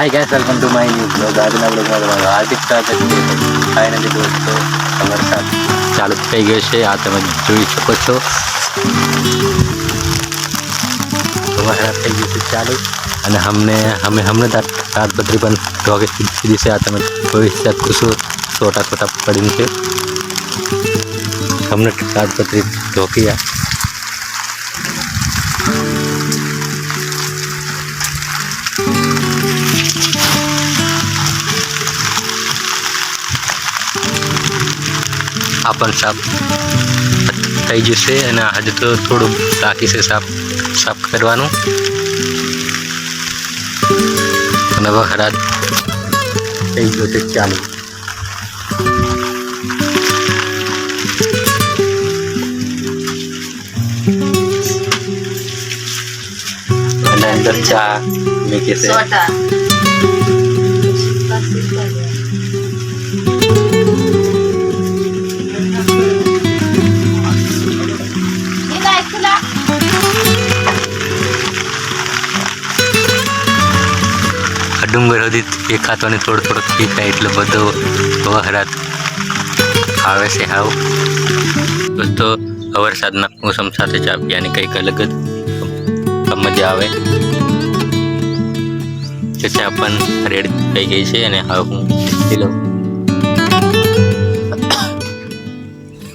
Hi guys, welcome to my new blog. આજના બ્લોગમાં તમારું હાર્દિક સ્વાગત છે. ફાઇનલી દોસ્તો વરસાદ ચાલુ થઈ ગયો છે. આ તમે જોઈ શકો છો. વરસાદ થઈ ગયું છે ચાલુ અને હમણાં તાડપત્રી પણ ઢોકે સીધી છે. આ તમે જોઈ શકો છો. છોટા પડીને છે. હમણાં તાડપત્રી ઢોકી આ પણ સાફ થઈ જશે અને હજુ તો થોડું બાકી છે સાફ કરવાનું. અને વરસાદ થઈ ગયો છે ચાલુ. અને અંદર ચા મૂકે છે. ડુંગર સુધી દેખાતો અને થોડો દેખાય એટલે બધો વરસાદ આવે છે. હાવ દોસ્તો વરસાદના મોસમ સાથે ચા પીવાની કંઈક અલગ જ મજા આવે. ચા પણ રેડી થઈ ગઈ છે અને હવે હું પી લઉં.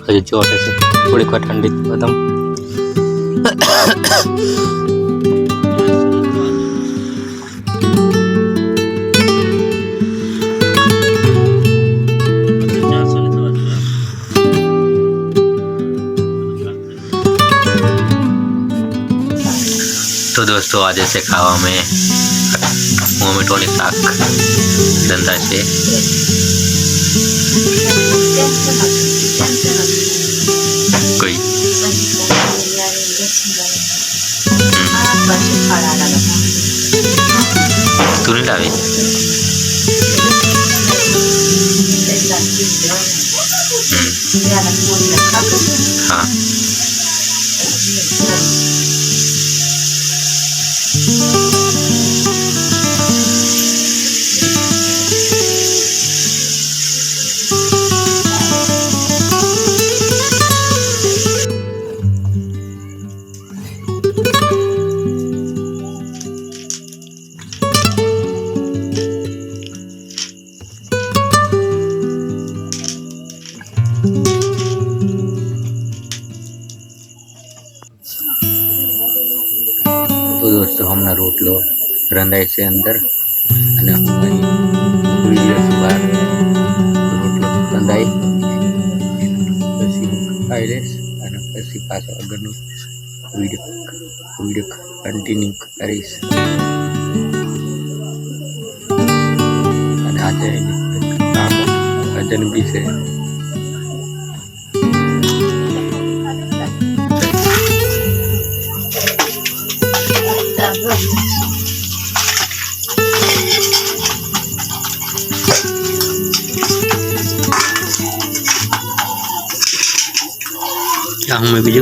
હજુ ચોટે છે થોડીક વાર ઠંડી ખતમ. तो दोस्तों आज से खावा में टोमेटोनी शाक धंधा से कोई तू नहीं लावी हाँ तो दोस्तों हमारा रोटलो रंधाय છે અંદર અને થોડી દિવસ બાદ રોટલો રંધાય પછી ખાઈ લઈશ અને પછી પાછો આગળનો વિડીયો કન્ટિન્યુ કરીશ. અને આજે ભજન બી છે. क्या हूँ मैं बीजू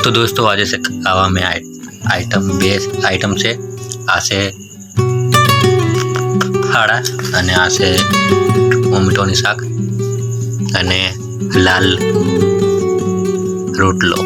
तो दोस्तों आज से खावा में आइटम છે. આ છે ખાડા અને આ છે ટોમેટોની શાક અને લાલ રોટલો.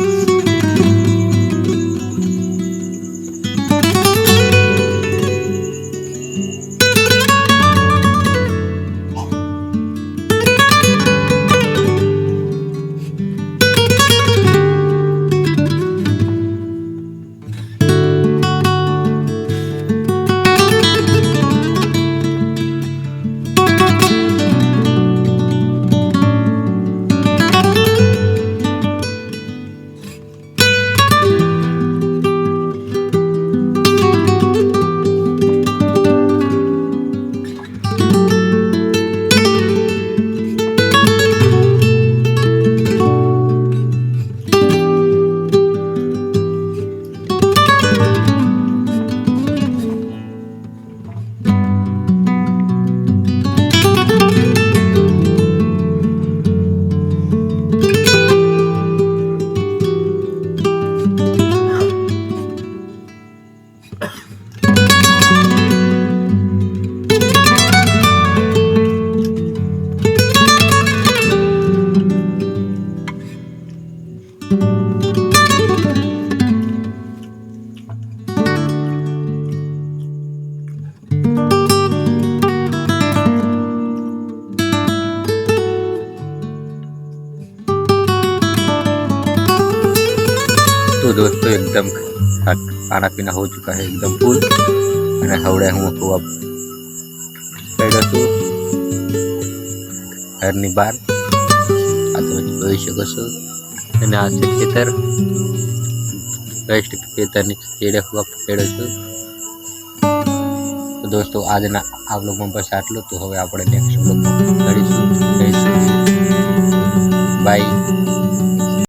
तो दोस्तों एकदम खाना पीना हो चुका है एकदम फूल અને હવડે હું ખોવા પડ્યો છું ઘરની બહાર આ તમે જોઈ શકો છો અને આ છે ખેતર વેસ્ટ ખેતરની કેડે ખોવા પડ્યો છું તો દોસ્તો આજના આ વ્લોગમાં બસ આટલું તો હવે આપણે નેક્સ્ટ વ્લોગમાં મળીશું બાય